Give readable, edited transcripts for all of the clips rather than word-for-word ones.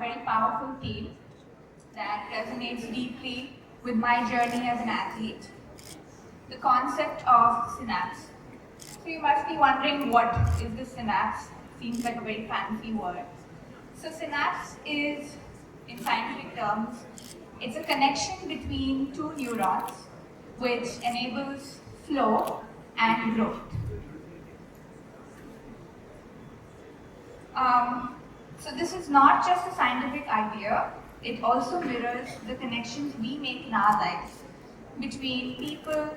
very powerful theme that resonates deeply with my journey as an athlete, the concept of synapse. So you must be wondering, what is the synapse? Seems like a very fancy word. So synapse is, in scientific terms, it's a connection between two neurons which enables flow and growth. So this is not just a scientific idea, it also mirrors the connections we make in our lives between people,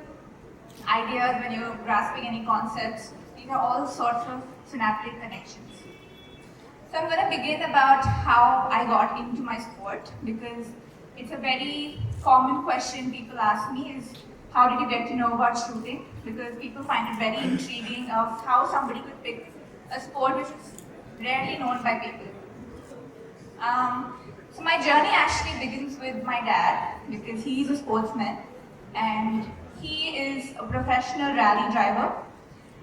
ideas, when you're grasping any concepts. These are all sorts of synaptic connections. So I'm going to begin about how I got into my sport, because it's a very common question people ask me is, how did you get to know about shooting? Because people find it very intriguing of how somebody could pick a sport which is rarely known by people. So my journey actually begins with my dad, because he's a sportsman and he is a professional rally driver,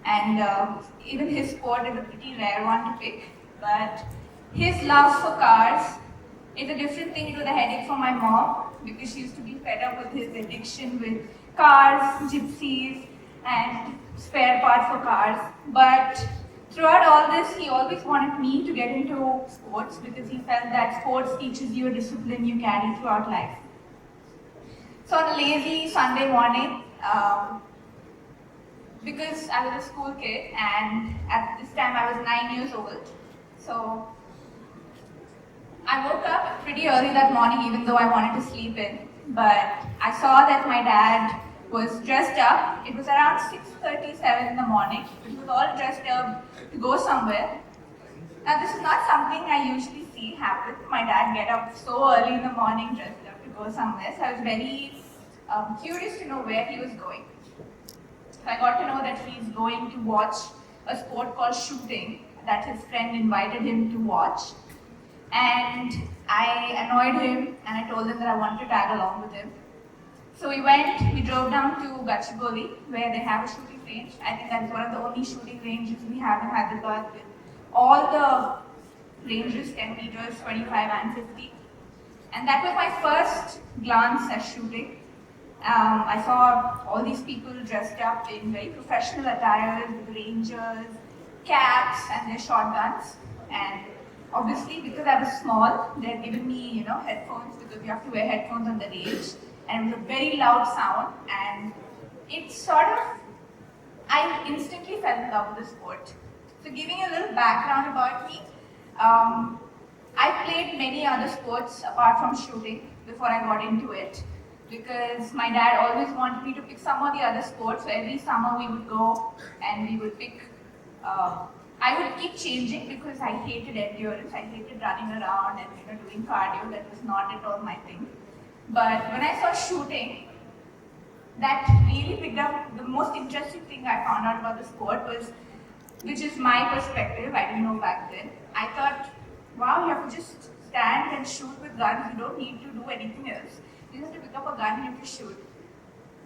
and even his sport is a pretty rare one to pick. But his love for cars is a different thing. It was a headache for my mom, because she used to be fed up with his addiction with cars, gypsies, and spare parts for cars. But throughout all this, he always wanted me to get into sports, because he felt that sports teaches you a discipline you carry throughout life. So on a lazy Sunday morning, because I was a school kid and at this time I was 9 years old, so I woke up pretty early that morning, even though I wanted to sleep in. But I saw that my dad was dressed up. It was around 6:37 in the morning. He was all dressed up to go somewhere. Now this is not something I usually see happen. My dad get up so early in the morning dressed up to go somewhere. So I was very curious to know where he was going. So I got to know that he's going to watch a sport called shooting that his friend invited him to watch. And I annoyed him and I told him that I wanted to tag along with him. So we drove down to Gachibowli, where they have a shooting range. I think that's one of the only shooting ranges we have in Hyderabad, with all the ranges, 10 meters, 25 and 50. And that was my first glance at shooting. I saw all these people dressed up in very professional attires, with rangers, caps, and their shotguns. And obviously, because I was small, they had given me, headphones, because you have to wear headphones on the range. And it was a very loud sound, and it I instantly fell in love with the sport. So giving a little background about me, I played many other sports apart from shooting before I got into it, because my dad always wanted me to pick some of the other sports. So every summer we would go and we would pick. I would keep changing, because I hated endurance. I hated running around and doing cardio. That was not at all my thing. But when I saw shooting, that really picked up. The most interesting thing I found out about the sport was, which is my perspective, I didn't know back then. I thought, wow, you have to just stand and shoot with guns. You don't need to do anything else. You just have to pick up a gun and you have to shoot.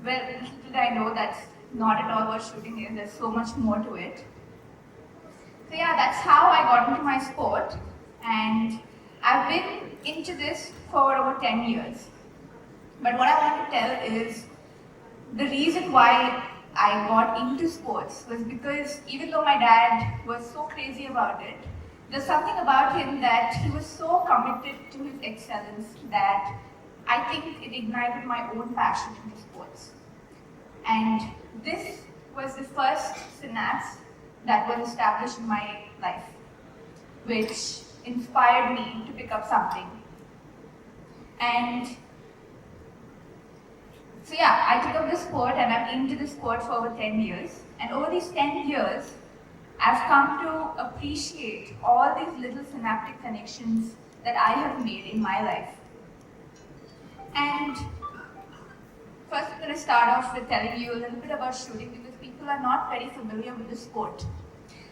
Well, little did I know that's not at all what shooting is. There's so much more to it. So yeah, that's how I got into my sport, and I've been into this for over 10 years. But what I want to tell is, the reason why I got into sports was because even though my dad was so crazy about it, there's something about him that he was so committed to his excellence that I think it ignited my own passion in sports. And this was the first synapse that was established in my life, which inspired me to pick up something. And so yeah, I took up the sport and I'm into the sport for over 10 years. And over these 10 years, I've come to appreciate all these little synaptic connections that I have made in my life. And first I'm going to start off with telling you a little bit about shooting, because people are not very familiar with the sport.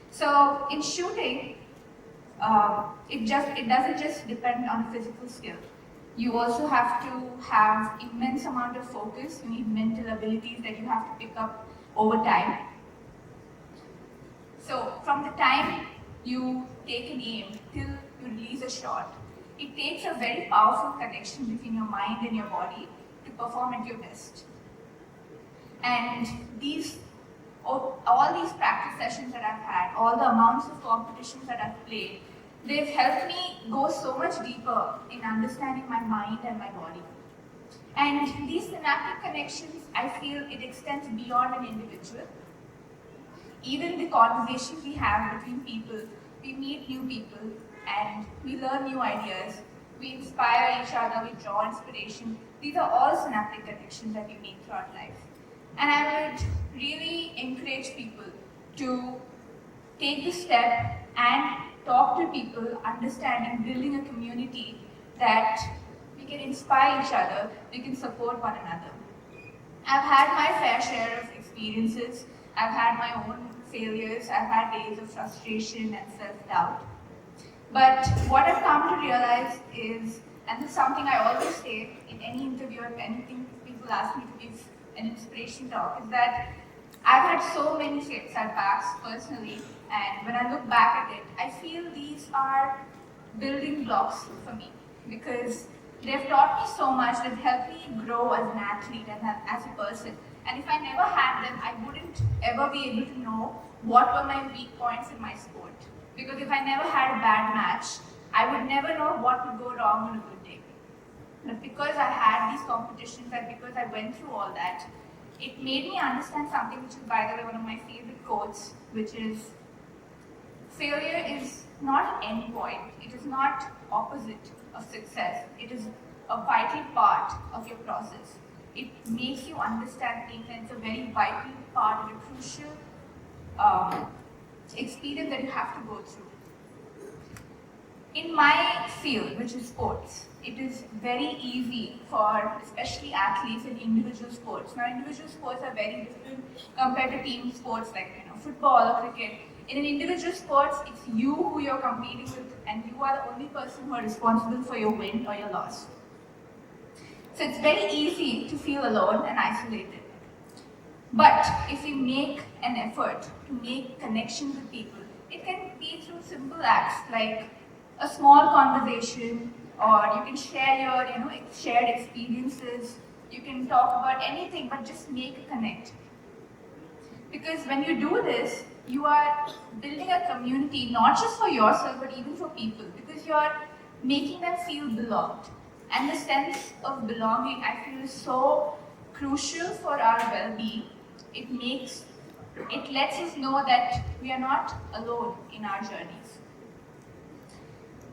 So in shooting, it doesn't just depend on physical skill. You also have to have immense amount of focus. You need mental abilities that you have to pick up over time. So from the time you take an aim till you release a shot, it takes a very powerful connection between your mind and your body to perform at your best. And all these practice sessions that I've had, all the amounts of competitions that I've played, they've helped me go so much deeper in understanding my mind and my body. And these synaptic connections, I feel it extends beyond an individual. Even the conversations we have between people, we meet new people and we learn new ideas, we inspire each other, we draw inspiration. These are all synaptic connections that we make throughout life. And I would really encourage people to take the step and talk to people, understanding, building a community that we can inspire each other, we can support one another. I've had my fair share of experiences, I've had my own failures, I've had days of frustration and self-doubt. But what I've come to realize is, and this is something I always say in any interview, if anything people ask me to give an inspiration talk, is that I've had so many setbacks personally, and when I look back at it, I feel these are building blocks for me because they've taught me so much, they've helped me grow as an athlete and as a person. And if I never had them, I wouldn't ever be able to know what were my weak points in my sport. Because if I never had a bad match, I would never know what would go wrong on a good day. But because I had these competitions and because I went through all that, it made me understand something which is, by the way, one of my favorite quotes, which is, failure is not an end point. It is not opposite of success. It is a vital part of your process. It makes you understand things, and it's a very vital part and a crucial experience that you have to go through. In my field, which is sports, it is very easy for especially athletes in individual sports. Now, individual sports are very different compared to team sports like football or cricket. In an individual sports, it's you who you're competing with, and you are the only person who are responsible for your win or your loss. So it's very easy to feel alone and isolated. But if we make an effort to make connections with people, it can be through simple acts like a small conversation, or you can share your shared experiences. You can talk about anything, but just make a connect. Because when you do this, you are building a community not just for yourself, but even for people. Because you are making them feel belonged. And the sense of belonging, I feel, is so crucial for our well-being. It lets us know that we are not alone in our journeys.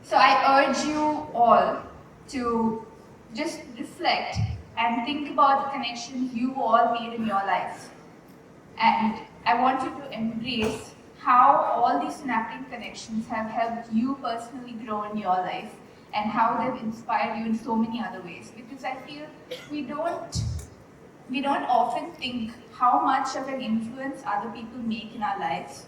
So I urge you all to just reflect and think about the connections you all made in your lives. And I want you to embrace how all these synaptic connections have helped you personally grow in your life and how they've inspired you in so many other ways. Because I feel we don't often think how much of an influence other people make in our lives.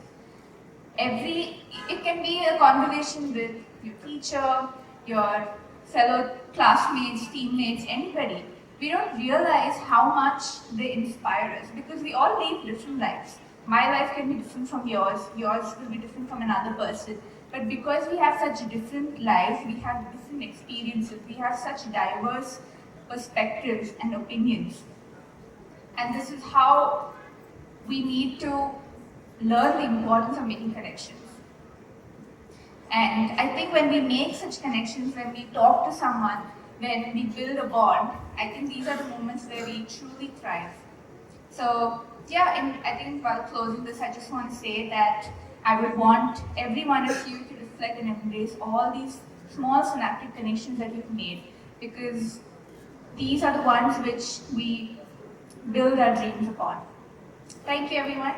It can be a conversation with your teacher, your fellow classmates, teammates, anybody. We don't realize how much they inspire us because we all live different lives. My life can be different from yours will be different from another person. But because we have such different lives, we have different experiences, we have such diverse perspectives and opinions. And this is how we need to learn the importance of making connections. And I think when we make such connections, when we talk to someone, when we build a bond, I think these are the moments where we truly thrive. So yeah, and I think while closing this, I just want to say that I would want every one of you to reflect and embrace all these small synaptic connections that you've made, because these are the ones which we build our dreams upon. Thank you, everyone.